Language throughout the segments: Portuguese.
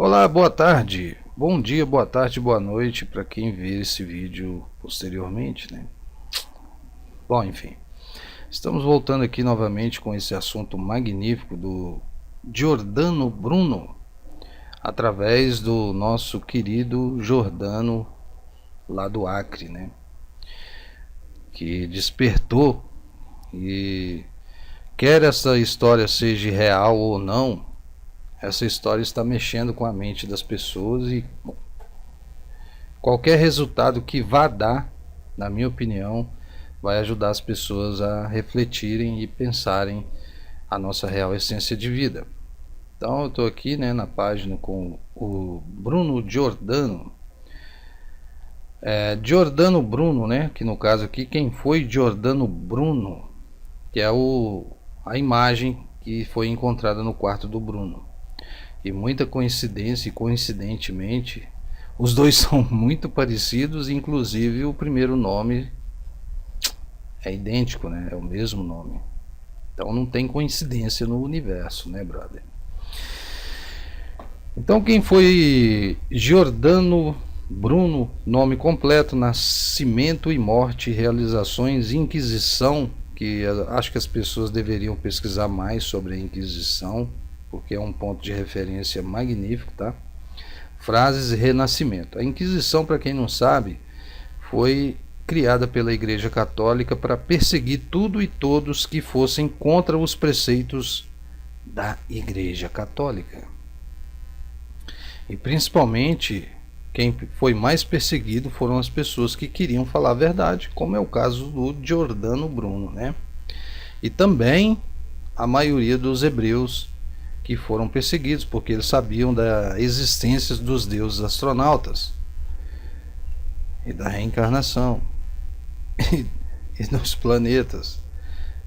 Olá, boa tarde, bom dia, boa tarde, boa noite para quem vê esse vídeo posteriormente, né? Bom, enfim, estamos voltando aqui novamente com esse assunto magnífico do Giordano Bruno, através do nosso querido Jordano lá do Acre, né? Que despertou, e quer essa história seja real ou não, essa história está mexendo com a mente das pessoas e qualquer resultado que vá dar, na minha opinião, vai ajudar as pessoas a refletirem e pensarem a nossa real essência de vida. Então eu estou aqui, né, na página com o Bruno Giordano. Giordano Bruno, né, que no caso aqui, quem foi Giordano Bruno, que é a imagem que foi encontrada no quarto do Bruno. E muita coincidência, e coincidentemente os dois são muito parecidos, inclusive o primeiro nome é idêntico, né? É o mesmo nome. Então não tem coincidência no universo, né, brother? Então quem foi Giordano Bruno, nome completo, nascimento e morte, realizações, Inquisição, que acho que as pessoas deveriam pesquisar mais sobre a Inquisição, porque é um ponto de referência magnífico, tá? Frases e renascimento. A Inquisição, para quem não sabe, foi criada pela Igreja Católica para perseguir tudo e todos que fossem contra os preceitos da Igreja Católica. E principalmente, quem foi mais perseguido foram as pessoas que queriam falar a verdade, como é o caso do Giordano Bruno, né? E também a maioria dos hebreus que foram perseguidos, porque eles sabiam da existência dos deuses astronautas e da reencarnação e dos planetas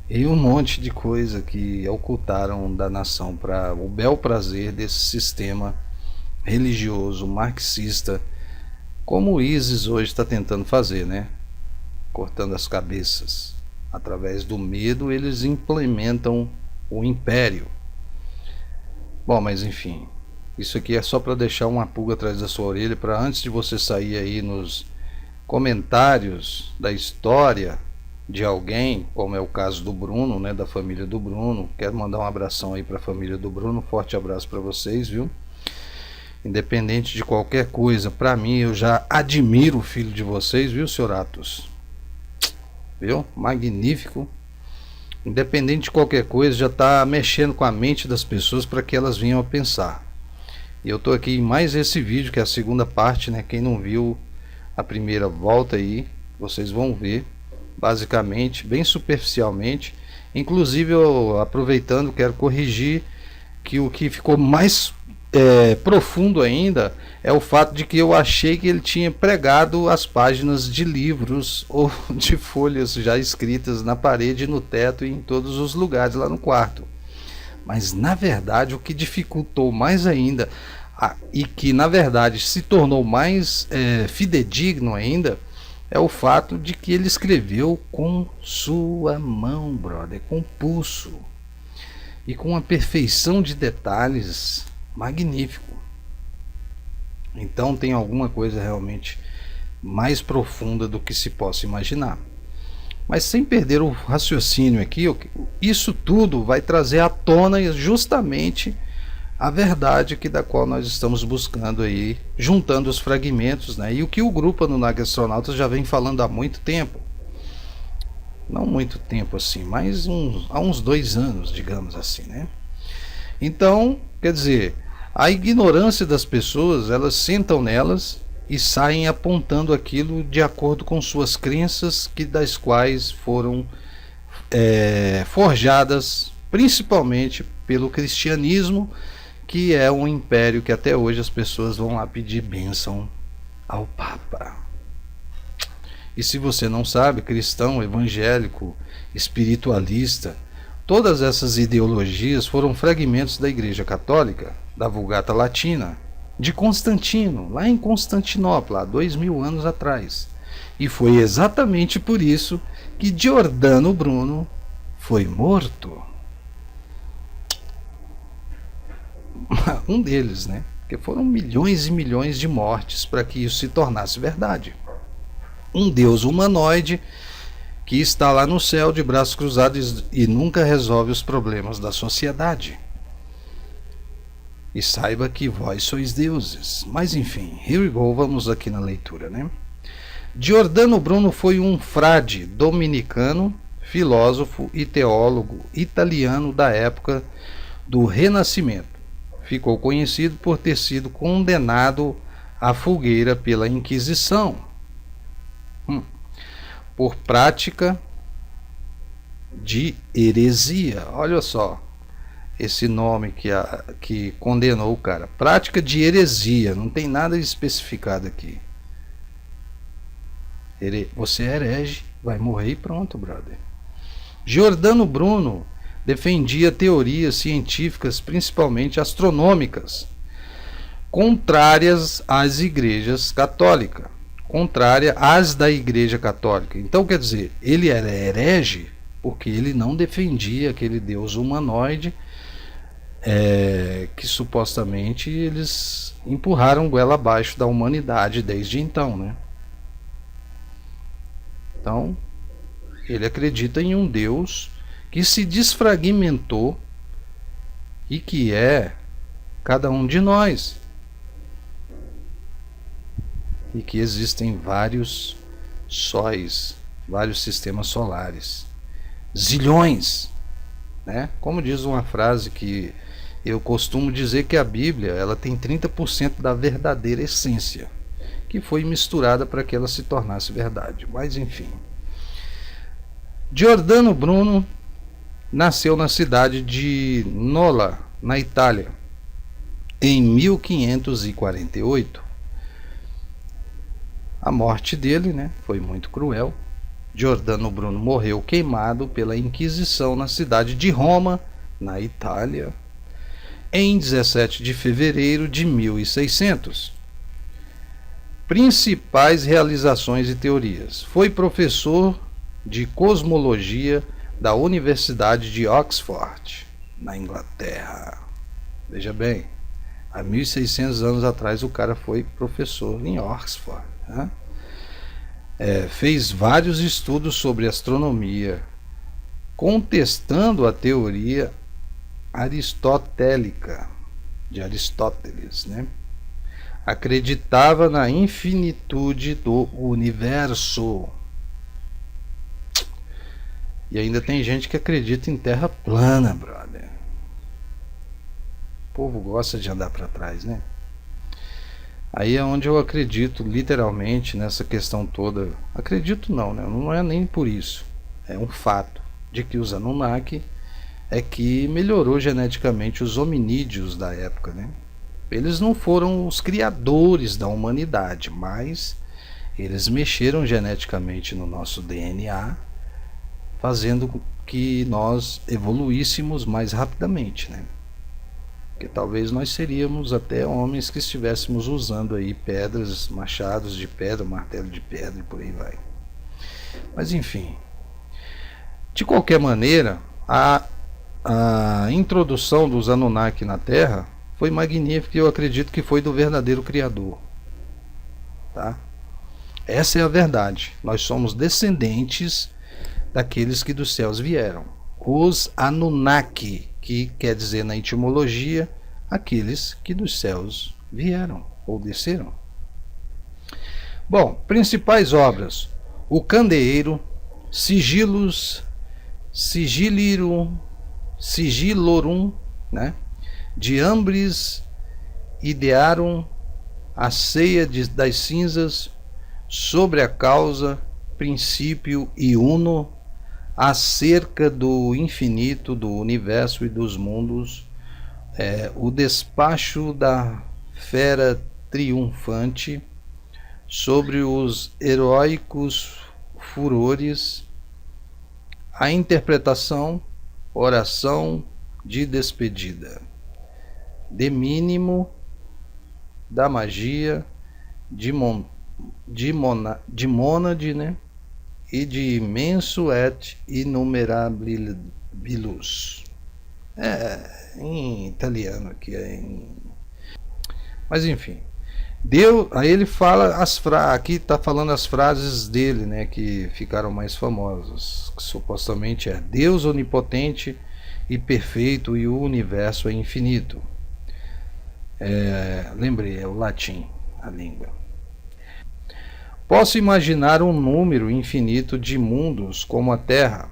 e um monte de coisa que ocultaram da nação para o bel prazer desse sistema religioso marxista, como o ISIS hoje está tentando fazer, né? Cortando as cabeças. Através do medo eles implementam o império. Bom, mas enfim, isso aqui é só para deixar uma pulga atrás da sua orelha, para antes de você sair aí nos comentários da história de alguém, como é o caso do Bruno, né, da família do Bruno. Quero mandar um abração aí para a família do Bruno, forte abraço para vocês, viu? Independente de qualquer coisa, para mim, eu já admiro o filho de vocês, viu, senhor Atos? Viu? Magnífico. Independente de qualquer coisa, já está mexendo com a mente das pessoas para que elas venham a pensar. E eu estou aqui em mais esse vídeo, que é a segunda parte, né? Quem não viu a primeira, volta aí, vocês vão ver, basicamente, bem superficialmente. Inclusive, eu, aproveitando, quero corrigir que o que ficou mais profundo ainda é o fato de que eu achei que ele tinha pregado as páginas de livros ou de folhas já escritas na parede, no teto e em todos os lugares lá no quarto. Mas na verdade o que dificultou mais ainda, e que na verdade se tornou mais fidedigno ainda, é o fato de que ele escreveu com sua mão, brother, com pulso e com uma perfeição de detalhes magnífico. Então tem alguma coisa realmente mais profunda do que se possa imaginar. Mas sem perder o raciocínio aqui, isso tudo vai trazer à tona justamente a verdade que da qual nós estamos buscando aí, juntando os fragmentos, né? E o que o grupo Anunnaki Astronautas já vem falando há muito tempo. Não muito tempo assim, mas há uns 2 anos, digamos assim, né? Então, quer dizer, a ignorância das pessoas, elas sentam nelas e saem apontando aquilo de acordo com suas crenças, das quais foram forjadas principalmente pelo cristianismo, que é um império que até hoje as pessoas vão lá pedir bênção ao Papa. E se você não sabe, cristão, evangélico, espiritualista, todas essas ideologias foram fragmentos da Igreja Católica, da Vulgata Latina, de Constantino, lá em Constantinopla, há 2000 anos atrás. E foi exatamente por isso que Giordano Bruno foi morto. Um deles, né? Porque foram milhões e milhões de mortes para que isso se tornasse verdade. Um Deus humanoide que está lá no céu de braços cruzados e nunca resolve os problemas da sociedade. E saiba que vós sois deuses. Mas enfim, here we go, vamos aqui na leitura, né? Giordano Bruno foi um frade dominicano, filósofo e teólogo italiano da época do Renascimento. Ficou conhecido por ter sido condenado à fogueira pela Inquisição, por prática de heresia. Olha só esse nome que condenou o cara. Prática de heresia, não tem nada especificado aqui. Você é herege, vai morrer e pronto, brother. Giordano Bruno defendia teorias científicas, principalmente astronômicas, contrárias às igrejas católicas, contrária às da Igreja Católica. Então, quer dizer, ele era herege porque ele não defendia aquele Deus humanoide que supostamente eles empurraram goela abaixo da humanidade desde então, né? Então, ele acredita em um Deus que se desfragmentou e que é cada um de nós. E que existem vários sóis, vários sistemas solares. Zilhões, né? Como diz uma frase que eu costumo dizer, que a Bíblia ela tem 30% da verdadeira essência, que foi misturada para que ela se tornasse verdade. Mas enfim. Giordano Bruno nasceu na cidade de Nola, na Itália, em 1548. A morte dele, né, foi muito cruel. Giordano Bruno morreu queimado pela Inquisição na cidade de Roma, na Itália, em 17 de fevereiro de 1600. Principais realizações e teorias. Foi professor de cosmologia da Universidade de Oxford, na Inglaterra. Veja bem, há 1600 anos atrás o cara foi professor em Oxford, né? Fez vários estudos sobre astronomia, contestando a teoria aristotélica de Aristóteles, né? Acreditava na infinitude do universo. E ainda tem gente que acredita em terra plana, brother. O povo gosta de andar para trás, né? Aí é onde eu acredito literalmente nessa questão toda. Acredito não, né? Não é nem por isso. É um fato de que os Anunnaki é que melhorou geneticamente os hominídeos da época, né? Eles não foram os criadores da humanidade, mas eles mexeram geneticamente no nosso DNA, fazendo que nós evoluíssemos mais rapidamente, né? Porque talvez nós seríamos até homens que estivéssemos usando aí pedras, machados de pedra, martelo de pedra e por aí vai. Mas enfim, de qualquer maneira, a introdução dos Anunnaki na Terra foi magnífica e eu acredito que foi do verdadeiro Criador, tá? Essa é a verdade. Nós somos descendentes daqueles que dos céus vieram, os Anunnaki, que quer dizer na etimologia aqueles que dos céus vieram ou desceram. Bom, principais obras: O Candeeiro, Sigilorum, né? Diambris Idearum, A Ceia das Cinzas, Sobre a Causa, Princípio e Uno, Acerca do Infinito, do Universo e dos Mundos, O Despacho da Fera Triunfante, Sobre os Heróicos Furores, A Interpretação, Oração de Despedida, De Mínimo, da Magia, de Mônade, né? E de Immenso et Innumerabilis. Em italiano aqui, Mas enfim, Deus, aí ele fala aqui está falando as frases dele, né, que ficaram mais famosas, que supostamente é: Deus onipotente e perfeito e o universo é infinito. Lembrei, é o latim, a língua. Posso imaginar um número infinito de mundos como a Terra,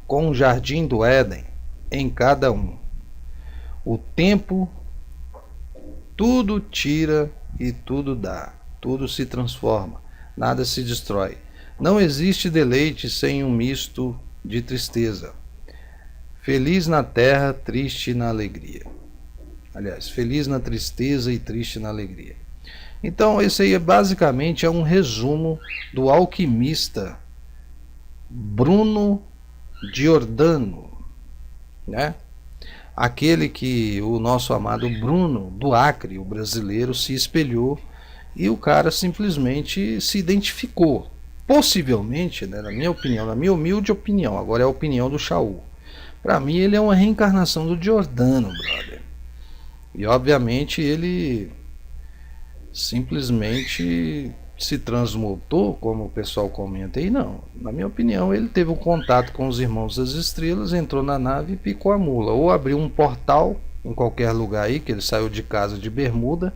com o jardim do Éden em cada um. O tempo tudo tira e tudo dá, tudo se transforma, nada se destrói. Não existe deleite sem um misto de tristeza. Feliz na terra, triste na alegria. Aliás, feliz na tristeza e triste na alegria. Então, esse aí basicamente é um resumo do alquimista Bruno Giordano, né? Aquele que o nosso amado Bruno do Acre, o brasileiro, se espelhou, e o cara simplesmente se identificou. Possivelmente, né, na minha opinião, na minha humilde opinião, agora é a opinião do Shaul. Para mim ele é uma reencarnação do Giordano, brother. E obviamente ele simplesmente se transmutou, como o pessoal comenta aí. Não, na minha opinião ele teve um contato com os irmãos das estrelas, entrou na nave e picou a mula, ou abriu um portal em qualquer lugar aí, que ele saiu de casa de bermuda,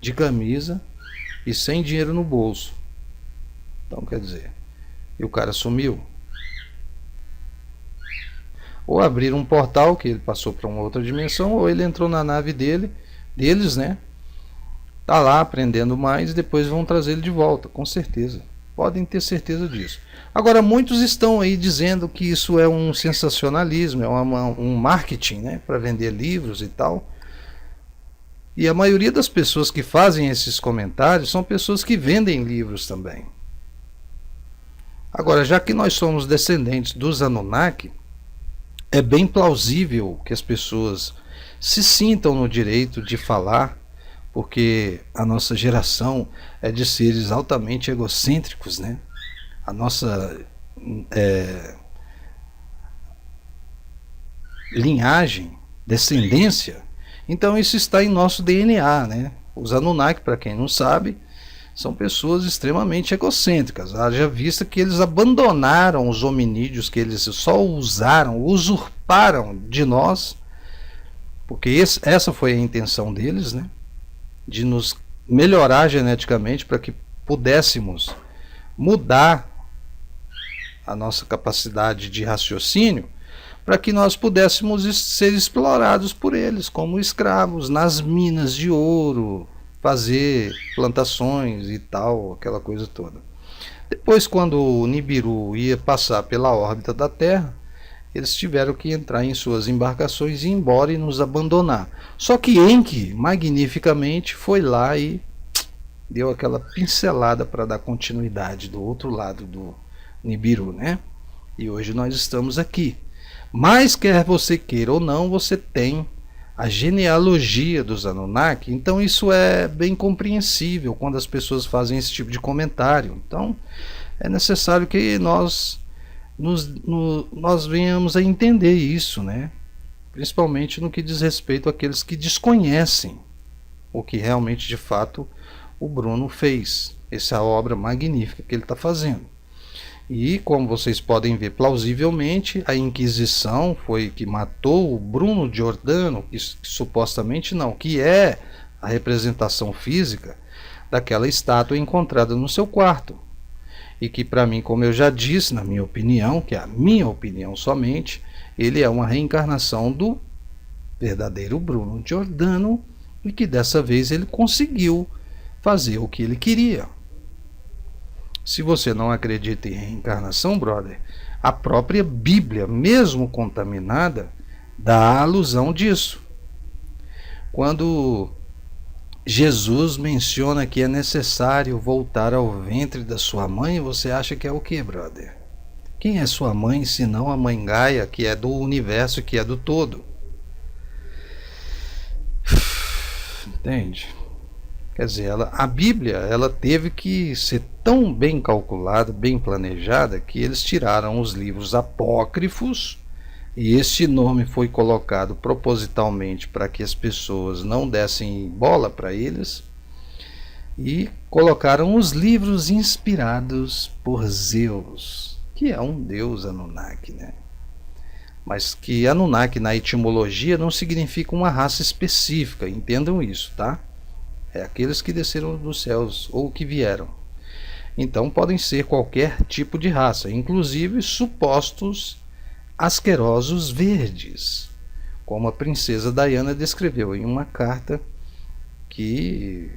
de camisa e sem dinheiro no bolso. Então quer dizer, e o cara sumiu. Ou abriram um portal que ele passou para uma outra dimensão, ou ele entrou na nave deles, né? Tá lá aprendendo mais e depois vão trazer ele de volta, com certeza. Podem ter certeza disso. Agora, muitos estão aí dizendo que isso é um sensacionalismo, é um marketing, né, para vender livros e tal. E a maioria das pessoas que fazem esses comentários são pessoas que vendem livros também. Agora, já que nós somos descendentes dos Anunnaki, é bem plausível que as pessoas se sintam no direito de falar, porque a nossa geração é de seres altamente egocêntricos, né? A nossa linhagem, descendência, então isso está em nosso DNA, né? Os Anunnaki, para quem não sabe, são pessoas extremamente egocêntricas. Haja vista que eles abandonaram os hominídeos, que eles só usurparam de nós, porque essa foi a intenção deles, né? De nos melhorar geneticamente para que pudéssemos mudar a nossa capacidade de raciocínio, para que nós pudéssemos ser explorados por eles como escravos nas minas de ouro, fazer plantações e tal, aquela coisa toda. Depois, quando o Nibiru ia passar pela órbita da Terra, eles tiveram que entrar em suas embarcações e ir embora e nos abandonar. Só que Enki, magnificamente, foi lá e deu aquela pincelada para dar continuidade do outro lado do Nibiru, né? E hoje nós estamos aqui. Mas quer você queira ou não, você tem a genealogia dos Anunnaki, então isso é bem compreensível quando as pessoas fazem esse tipo de comentário. Então é necessário que nós venhamos a entender isso, né? Principalmente no que diz respeito àqueles que desconhecem o que realmente de fato o Bruno fez, essa obra magnífica que ele está fazendo. E como vocês podem ver, plausivelmente a Inquisição foi que matou o Bruno Giordano, que supostamente não, que é a representação física daquela estátua encontrada no seu quarto. E que para mim, como eu já disse, na minha opinião, que é a minha opinião somente, ele é uma reencarnação do verdadeiro Bruno Giordano, e que dessa vez ele conseguiu fazer o que ele queria. Se você não acredita em reencarnação, brother, a própria Bíblia, mesmo contaminada, dá alusão disso. Quando Jesus menciona que é necessário voltar ao ventre da sua mãe, você acha que é o que, brother? Quem é sua mãe, senão a mãe Gaia, que é do universo, que é do todo? Entende? Quer dizer, a Bíblia ela teve que ser tão bem calculada, bem planejada, que eles tiraram os livros apócrifos E este nome foi colocado propositalmente para que as pessoas não dessem bola para eles, e colocaram os livros inspirados por Zeus, que é um deus Anunnaki, né? Mas que Anunnaki na etimologia não significa uma raça específica, entendam isso, tá? É aqueles que desceram dos céus ou que vieram. Então podem ser qualquer tipo de raça, inclusive supostos asquerosos verdes, como a princesa Diana descreveu em uma carta que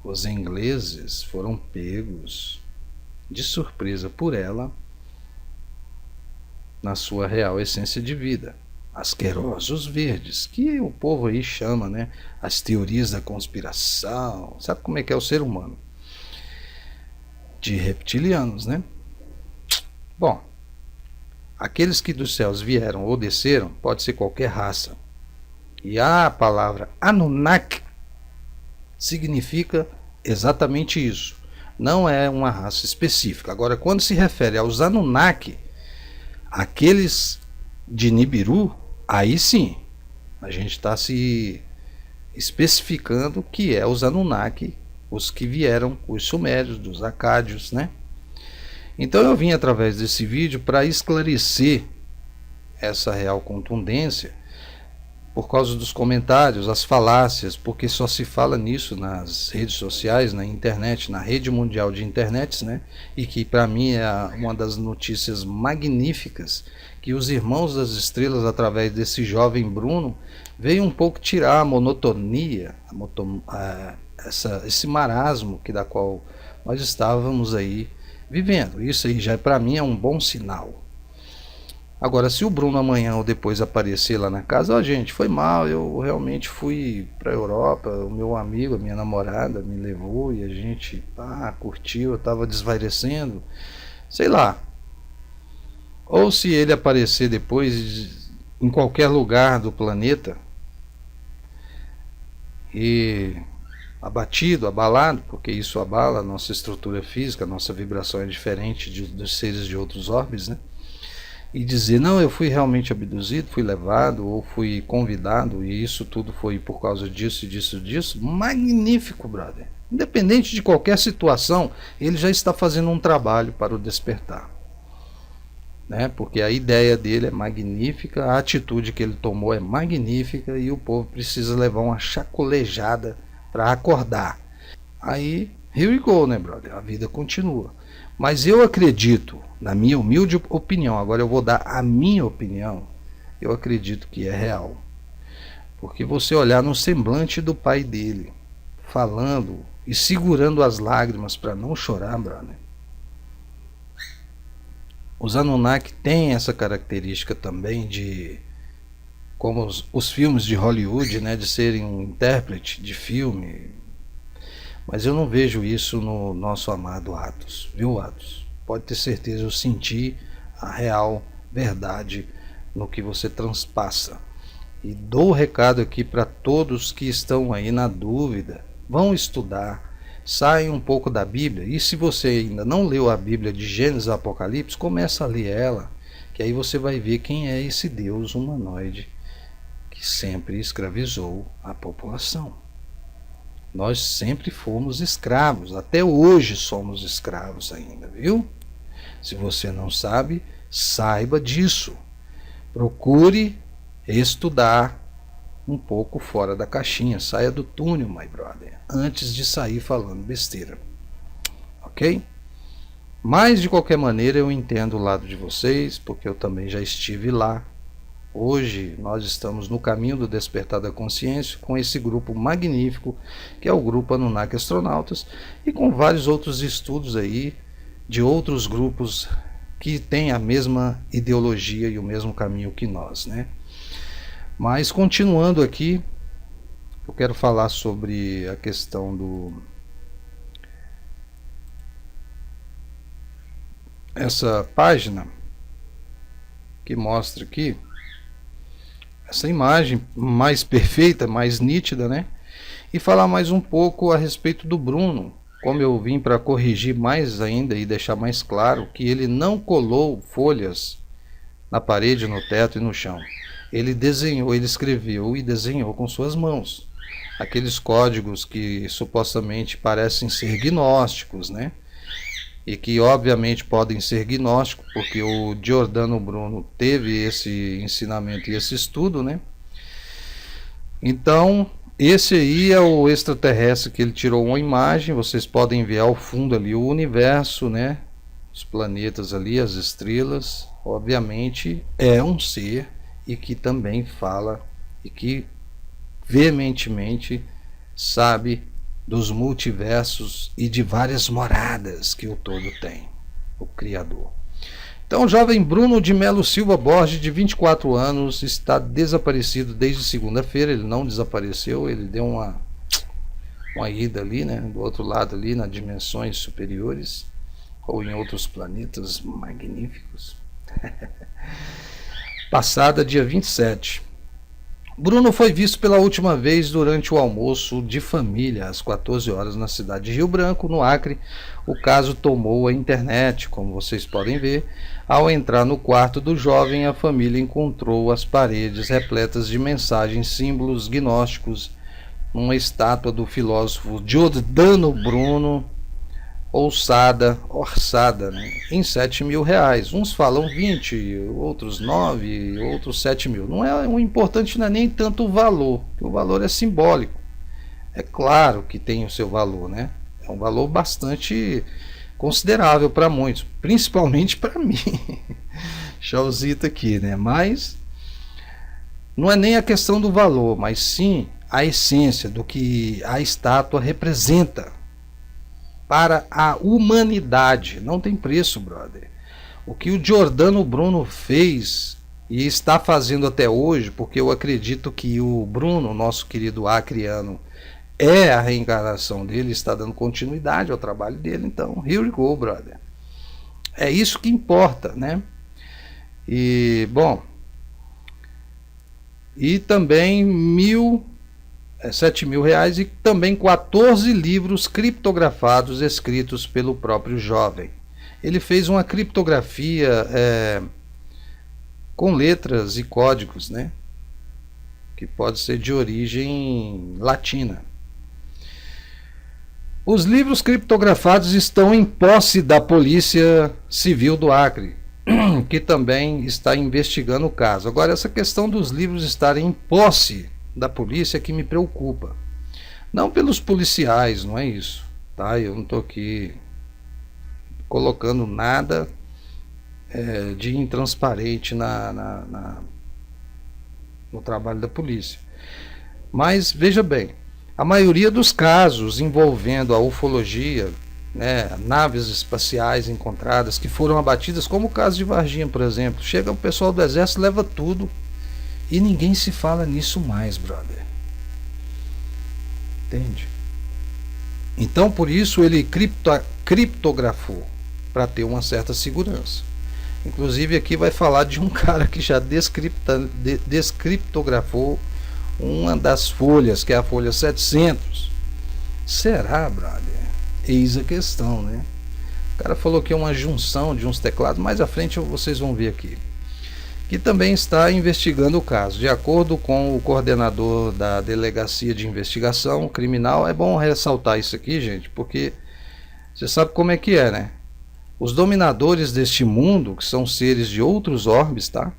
os ingleses foram pegos de surpresa por ela na sua real essência de vida. Asquerosos verdes, que o povo aí chama, né? As teorias da conspiração. Sabe como é que é o ser humano? De reptilianos, né? Bom, aqueles que dos céus vieram ou desceram, pode ser qualquer raça. E a palavra Anunnaki significa exatamente isso. Não é uma raça específica. Agora, quando se refere aos Anunnaki, aqueles de Nibiru, aí sim, a gente está se especificando que é os Anunnaki, os que vieram, os sumérios, dos acádios, né? Então eu vim através desse vídeo para esclarecer essa real contundência, por causa dos comentários, as falácias, porque só se fala nisso nas redes sociais, na internet, na rede mundial de internets, né? E que para mim é uma das notícias magníficas, que os Irmãos das Estrelas, através desse jovem Bruno, veio um pouco tirar a monotonia, esse marasmo que da qual nós estávamos aí vivendo. Isso aí já para mim é um bom sinal. Agora, se o Bruno amanhã ou depois aparecer lá na casa, ó, gente, foi mal, eu realmente fui para a Europa, o meu amigo, a minha namorada me levou e a gente curtiu, eu estava desvairecendo, sei lá. Ou se ele aparecer depois em qualquer lugar do planeta e abatido, abalado, porque isso abala a nossa estrutura física, a nossa vibração é diferente dos seres de outros orbes, né? E dizer, não, eu fui realmente abduzido, fui levado ou fui convidado e isso tudo foi por causa disso, disso, magnífico, brother. Independente de qualquer situação, ele já está fazendo um trabalho para o despertar, né? Porque a ideia dele é magnífica, a atitude que ele tomou é magnífica e o povo precisa levar uma chacolejada para acordar. Aí, here we go, né, brother? A vida continua. Mas eu acredito, na minha humilde opinião, agora eu vou dar a minha opinião, eu acredito que é real. Porque você olhar no semblante do pai dele, falando e segurando as lágrimas para não chorar, brother. Os Anunnaki têm essa característica também de, como os filmes de Hollywood, né, de serem um intérprete de filme. Mas eu não vejo isso no nosso amado Atos, viu, Atos? Pode ter certeza, eu senti a real verdade no que você transpassa. E dou o recado aqui para todos que estão aí na dúvida, vão estudar, saiam um pouco da Bíblia, e se você ainda não leu a Bíblia de Gênesis a Apocalipse, começa a ler ela, que aí você vai ver quem é esse Deus humanoide que sempre escravizou a população. Nós sempre fomos escravos, até hoje somos escravos ainda, viu? Se você não sabe, saiba disso. Procure estudar um pouco fora da caixinha, saia do túnel, my brother, antes de sair falando besteira, ok? Mas de qualquer maneira eu entendo o lado de vocês, porque eu também já estive lá. Hoje nós estamos no caminho do despertar da consciência com esse grupo magnífico que é o grupo Anunnaki Astronautas e com vários outros estudos aí de outros grupos que têm a mesma ideologia e o mesmo caminho que nós, né? Mas continuando aqui, eu quero falar sobre a questão essa página que mostra aqui essa imagem mais perfeita, mais nítida, né? E falar mais um pouco a respeito do Bruno, como eu vim para corrigir mais ainda e deixar mais claro que ele não colou folhas na parede, no teto e no chão. Ele desenhou, ele escreveu e desenhou com suas mãos aqueles códigos que supostamente parecem ser gnósticos, né? E que obviamente podem ser gnósticos, porque o Giordano Bruno teve esse ensinamento e esse estudo, né? Então, esse aí é o extraterrestre que ele tirou uma imagem, vocês podem ver ao fundo ali o universo, né? Os planetas ali, as estrelas, obviamente é um ser e que também fala e que veementemente sabe dos multiversos e de várias moradas que o todo tem, o Criador. Então, o jovem Bruno de Melo Silva Borges, de 24 anos, está desaparecido desde segunda-feira. Ele não desapareceu, ele deu uma ida ali, né, do outro lado ali, nas dimensões superiores, ou em outros planetas magníficos. Passada dia 27. Bruno foi visto pela última vez durante o almoço de família, às 14 horas, na cidade de Rio Branco, no Acre. O caso tomou a internet, como vocês podem ver. Ao entrar no quarto do jovem, a família encontrou as paredes repletas de mensagens, símbolos gnósticos, uma estátua do filósofo Giordano Bruno, orçada, né, em R$7.000. Uns falam 20, outros 9, outros 7.000. Não é o importante, não é nem tanto o valor, que o valor é simbólico. É claro que tem o seu valor, né? É um valor bastante considerável para muitos, principalmente para mim. Chauzito aqui, né? Mas não é nem a questão do valor, mas sim a essência do que a estátua representa para a humanidade. Não tem preço, brother. O que o Giordano Bruno fez e está fazendo até hoje, porque eu acredito que o Bruno, nosso querido acriano, é a reencarnação dele, está dando continuidade ao trabalho dele. Então, here we go, brother. É isso que importa, né? E, bom, e também R$7.000 e também 14 livros criptografados escritos pelo próprio jovem. Ele fez uma criptografia com letras e códigos, né? Que pode ser de origem latina. Os livros criptografados estão em posse da Polícia Civil do Acre, que também está investigando o caso. Agora, essa questão dos livros estarem em posse da polícia é que me preocupa. Não pelos policiais, não é isso, tá? Eu não estou aqui colocando nada de intransparente no trabalho da polícia. Mas veja bem, a maioria dos casos envolvendo a ufologia, né, naves espaciais encontradas que foram abatidas, como o caso de Varginha, por exemplo, chega o pessoal do exército, leva tudo e ninguém se fala nisso mais, brother. Entende? Então, por isso ele criptografou, para ter uma certa segurança. Inclusive aqui vai falar de um cara que já descriptografou uma das folhas, que é a folha 700. Será, brother? Eis a questão, né? O cara falou que é uma junção de uns teclados. Mais à frente vocês vão ver aqui. Que também está investigando o caso. De acordo com o coordenador da Delegacia de Investigação Criminal, é bom ressaltar isso aqui, gente, porque você sabe como é que é, né? Os dominadores deste mundo, que são seres de outros orbes, tá?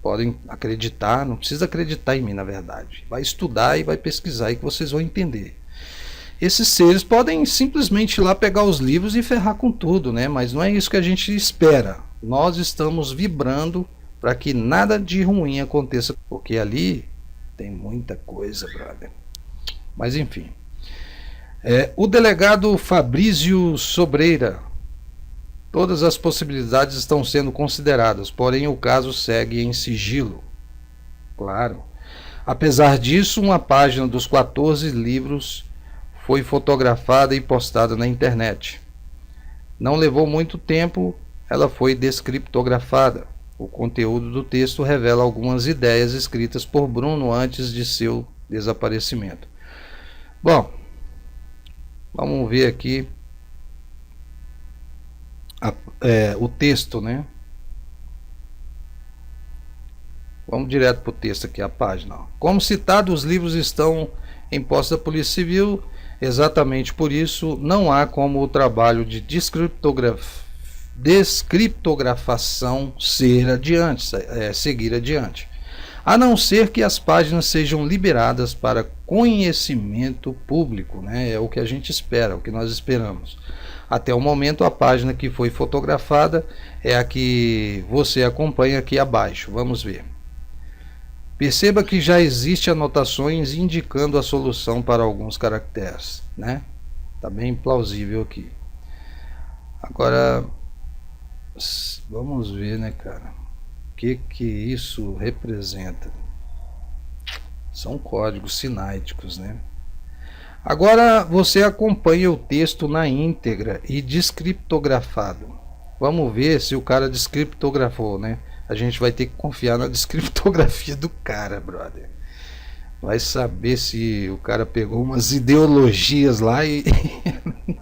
Podem acreditar, não precisa acreditar em mim, na verdade. Vai estudar e vai pesquisar aí que vocês vão entender. Esses seres podem simplesmente ir lá pegar os livros e ferrar com tudo, né? Mas não é isso que a gente espera. Nós estamos vibrando para que nada de ruim aconteça, porque ali tem muita coisa, brother. Mas enfim. O delegado Fabrício Sobreira. Todas as possibilidades estão sendo consideradas, porém o caso segue em sigilo. Claro. Apesar disso, uma página dos 14 livros foi fotografada e postada na internet. Não levou muito tempo, ela foi descriptografada. O conteúdo do texto revela algumas ideias escritas por Bruno antes de seu desaparecimento. Bom, vamos ver aqui o texto, né? Vamos direto para o texto aqui, a página. Como citado, os livros estão em posse da Polícia Civil. Exatamente por isso, não há como o trabalho de descriptografação seguir adiante, a não ser que as páginas sejam liberadas para conhecimento público, né? É o que a gente espera, o que nós esperamos. Até o momento, a página que foi fotografada é a que você acompanha aqui abaixo. Vamos ver. Perceba que já existem anotações indicando a solução para alguns caracteres, né? Tá bem plausível aqui. Agora, vamos ver, né, cara? O que isso representa? São códigos sináiticos, né? Agora você acompanha o texto na íntegra e descriptografado. Vamos ver se o cara descriptografou, né? A gente vai ter que confiar na descriptografia do cara, brother. Vai saber se o cara pegou umas ideologias lá e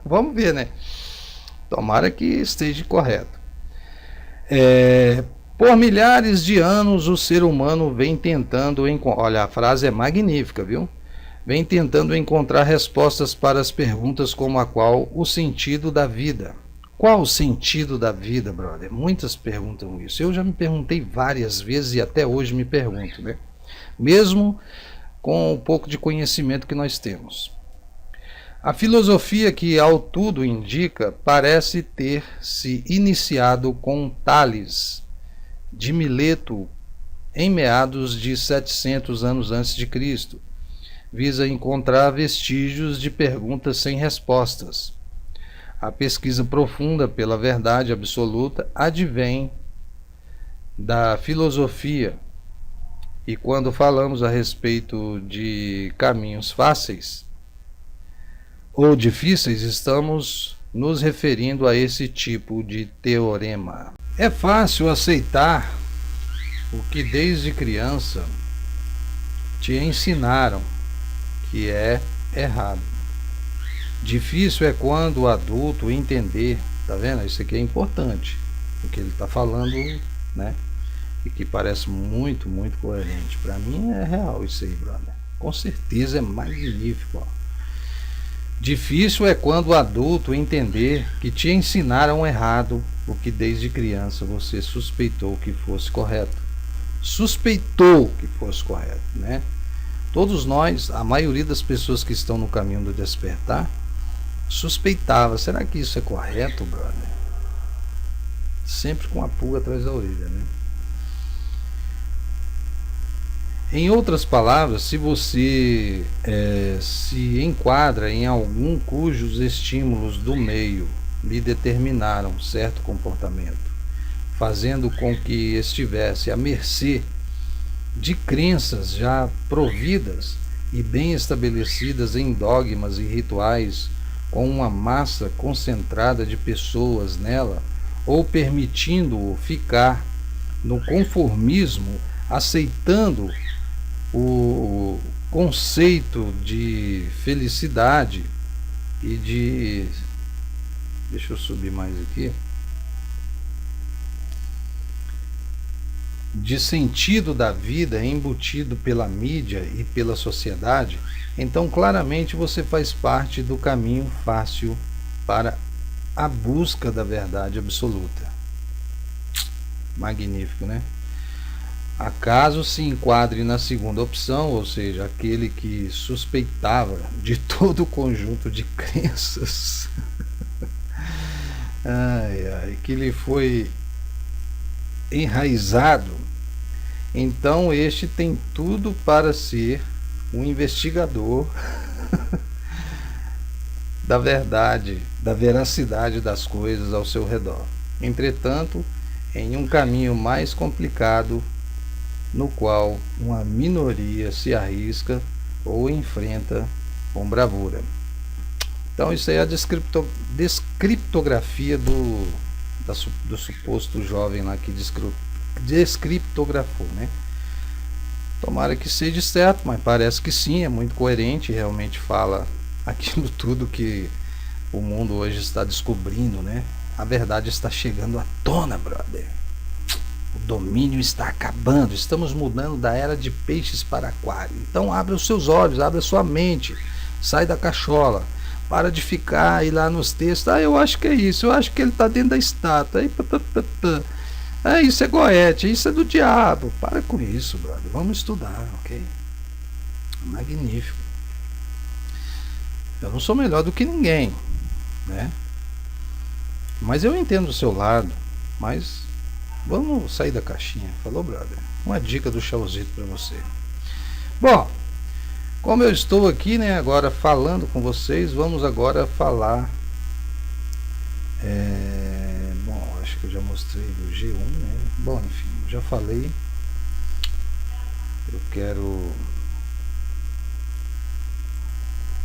vamos ver, né? Tomara que esteja correto. Por milhares de anos o ser humano vem tentando, olha, a frase é magnífica, viu? Vem tentando encontrar respostas para as perguntas como a qual o sentido da vida. Qual o sentido da vida, brother? Muitas perguntam isso. Eu já me perguntei várias vezes e até hoje me pergunto, né? Mesmo com o pouco de conhecimento que nós temos. A filosofia que ao tudo indica parece ter se iniciado com Tales de Mileto em meados de 700 anos antes de Cristo. Visa encontrar vestígios de perguntas sem respostas. A pesquisa profunda pela verdade absoluta advém da filosofia. E quando falamos a respeito de caminhos fáceis ou difíceis, estamos nos referindo a esse tipo de teorema. É fácil aceitar o que desde criança te ensinaram que é errado. Difícil é quando o adulto entender, tá vendo? Isso aqui é importante, o que ele está falando, né? E que parece muito, muito coerente. Para mim é real isso aí, brother. Com certeza é magnífico. Ó. Difícil é quando o adulto entender que te ensinaram errado o que desde criança você suspeitou que fosse correto. Suspeitou que fosse correto, né? Todos nós, a maioria das pessoas que estão no caminho do despertar, suspeitava, será que isso é correto, brother? Sempre com a pulga atrás da orelha, né? Em outras palavras, se você se enquadra em algum cujos estímulos do meio lhe determinaram certo comportamento, fazendo com que estivesse à mercê de crenças já providas e bem estabelecidas em dogmas e rituais, com uma massa concentrada de pessoas nela, ou permitindo-o ficar no conformismo, aceitando o conceito de felicidade e de... Deixa eu subir mais aqui. De sentido da vida embutido pela mídia e pela sociedade, então claramente você faz parte do caminho fácil para a busca da verdade absoluta. Magnífico, né? Acaso se enquadre na segunda opção, ou seja, aquele que suspeitava de todo o conjunto de crenças que lhe foi enraizado, então este tem tudo para ser um investigador da verdade, da veracidade das coisas ao seu redor. Entretanto, em um caminho mais complicado, no qual uma minoria se arrisca ou enfrenta com bravura. Então isso aí é a descriptografia do suposto jovem lá que descriptografou, né? Tomara que seja certo, mas parece que sim, é muito coerente, realmente fala aquilo tudo que o mundo hoje está descobrindo, né? A verdade está chegando à tona, brother. O domínio está acabando. Estamos mudando da era de peixes para aquário. Então abra os seus olhos, abra a sua mente, sai da cachola. Para de ficar aí lá nos textos. Eu acho que é isso, eu acho que ele está dentro da estátua. Isso é goete, isso é do diabo. Para com isso, brother. Vamos estudar, ok? Magnífico. Eu não sou melhor do que ninguém, né? Mas eu entendo o seu lado. Mas vamos sair da caixinha. Falou, brother? Uma dica do Chauzito para você. Bom, como eu estou aqui, né, agora falando com vocês, vamos agora falar. Bom, acho que eu já mostrei do G1, né? Bom, enfim, já falei. Eu quero.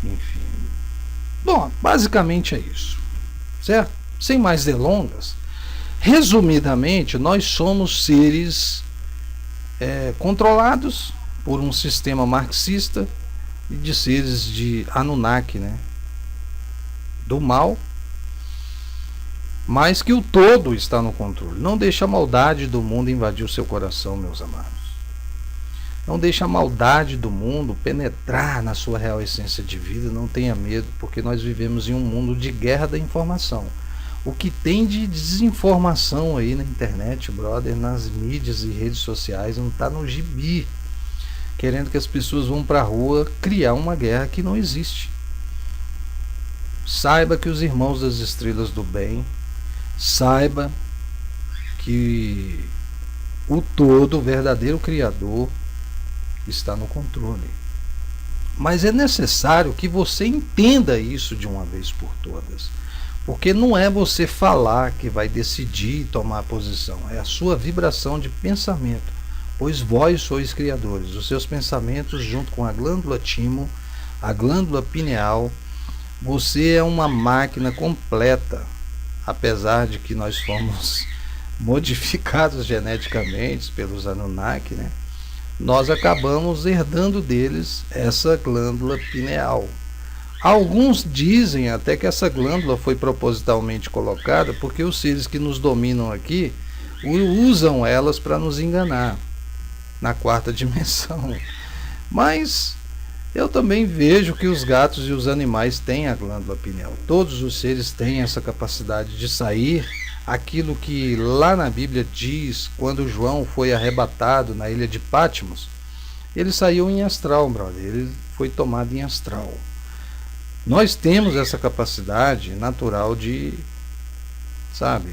Enfim. Bom, basicamente é isso, certo? Sem mais delongas. Resumidamente, nós somos seres controlados por um sistema marxista e de seres de Anunnaki, né? Do mal, mas que o todo está no controle. Não deixe a maldade do mundo invadir o seu coração, meus amados. Não deixe a maldade do mundo penetrar na sua real essência de vida. Não tenha medo, porque nós vivemos em um mundo de guerra da informação. O que tem de desinformação aí na internet, brother, nas mídias e redes sociais, não está no gibi, querendo que as pessoas vão para a rua criar uma guerra que não existe. Saiba que os irmãos das estrelas do bem, saiba que o todo, o verdadeiro Criador, está no controle. Mas é necessário que você entenda isso de uma vez por todas. Porque não é você falar que vai decidir e tomar posição. É a sua vibração de pensamento. Pois vós sois criadores. Os seus pensamentos, junto com a glândula timo, a glândula pineal, você é uma máquina completa. Apesar de que nós fomos modificados geneticamente pelos Anunnaki, né? Nós acabamos herdando deles essa glândula pineal. Alguns dizem até que essa glândula foi propositalmente colocada porque os seres que nos dominam aqui usam elas para nos enganar na quarta dimensão. Mas eu também vejo que os gatos e os animais têm a glândula pineal. Todos os seres têm essa capacidade de sair. Aquilo que lá na Bíblia diz, quando João foi arrebatado na ilha de Patmos, ele saiu em astral, brother. Ele foi tomado em astral. Nós temos essa capacidade natural de,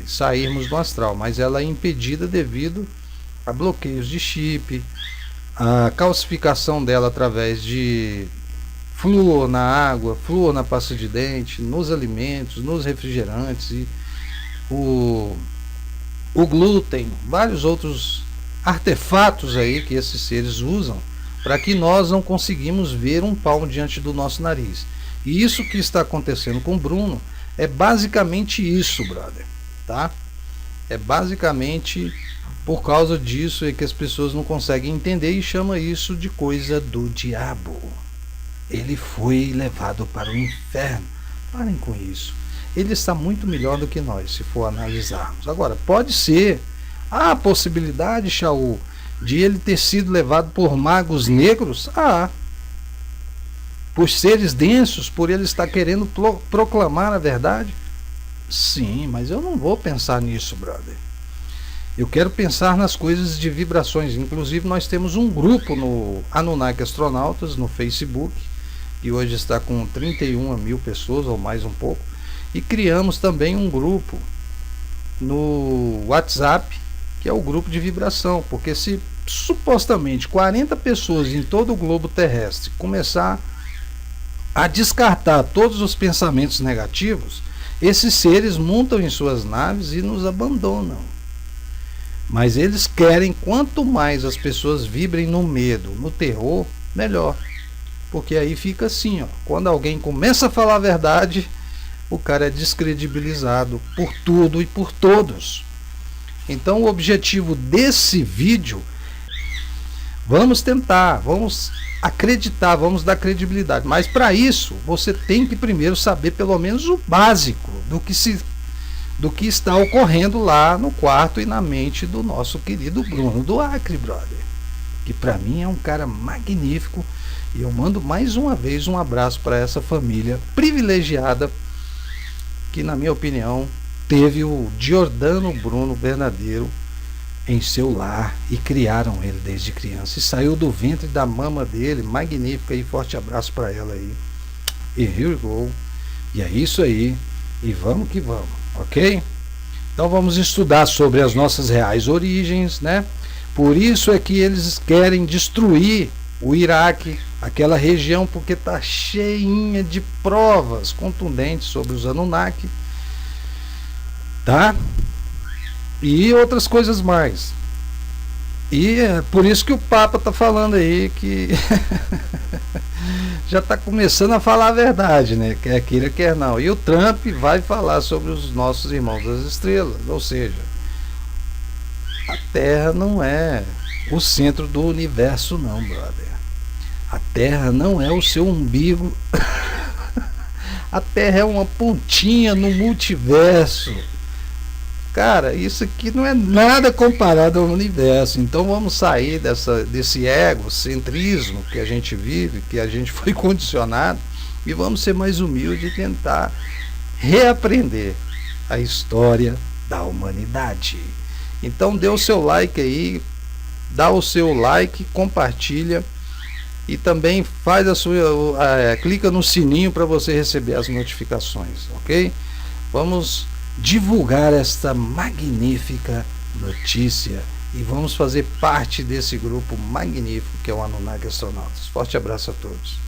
sairmos do astral, mas ela é impedida devido a bloqueios de chip, a calcificação dela através de flúor na água, flúor na pasta de dente, nos alimentos, nos refrigerantes, e o glúten, vários outros artefatos aí que esses seres usam para que nós não conseguimos ver um palmo diante do nosso nariz. E isso que está acontecendo com o Bruno é basicamente isso, brother, tá? É basicamente por causa disso é que as pessoas não conseguem entender e chamam isso de coisa do diabo. Ele foi levado para o inferno. Parem com isso. Ele está muito melhor do que nós, se for analisarmos. Agora, pode ser a possibilidade, Shaul, de ele ter sido levado por magos negros? Por seres densos, por ele estar querendo proclamar a verdade? Sim, mas eu não vou pensar nisso, brother. Eu quero pensar nas coisas de vibrações. Inclusive, nós temos um grupo no Anunnaki Astronautas, no Facebook, que hoje está com 31 mil pessoas, ou mais um pouco. E criamos também um grupo no WhatsApp, que é o grupo de vibração. Porque se supostamente 40 pessoas em todo o globo terrestre começar a descartar todos os pensamentos negativos, esses seres montam em suas naves e nos abandonam. Mas eles querem, quanto mais as pessoas vibrem no medo, no terror, melhor. Porque aí fica assim, quando alguém começa a falar a verdade, o cara é descredibilizado por tudo e por todos. Então o objetivo desse vídeo, vamos tentar, vamos acreditar, vamos dar credibilidade. Mas para isso, você tem que primeiro saber pelo menos o básico do que está ocorrendo lá no quarto e na mente do nosso querido Bruno do Acre, brother, que para mim é um cara magnífico. E eu mando mais uma vez um abraço para essa família privilegiada que, na minha opinião, teve o Giordano Bruno verdadeiro em seu lar e criaram ele desde criança e saiu do ventre da mama dele, magnífica. E forte abraço para ela aí. E here we go. E é isso aí. E vamos que vamos, ok? Então vamos estudar sobre as nossas reais origens, né? Por isso é que eles querem destruir o Iraque, aquela região, porque está cheinha de provas contundentes sobre os Anunnaki, tá? E outras coisas mais. E é por isso que o Papa está falando aí que já está começando a falar a verdade, né? Quer queira, quer não. E o Trump vai falar sobre os nossos irmãos das estrelas, ou seja, a Terra não é o centro do universo, não, brother. A Terra não é o seu umbigo. A Terra é uma pontinha no multiverso. Cara, isso aqui não é nada comparado ao universo. Então vamos sair desse egocentrismo que a gente vive, que a gente foi condicionado, e vamos ser mais humildes e tentar reaprender a história da humanidade. Então dê o seu like aí, dá o seu like, compartilha e também faz clica no sininho para você receber as notificações, ok? Vamos divulgar esta magnífica notícia e vamos fazer parte desse grupo magnífico que é o Anunnaki Astronautas. Forte abraço a todos.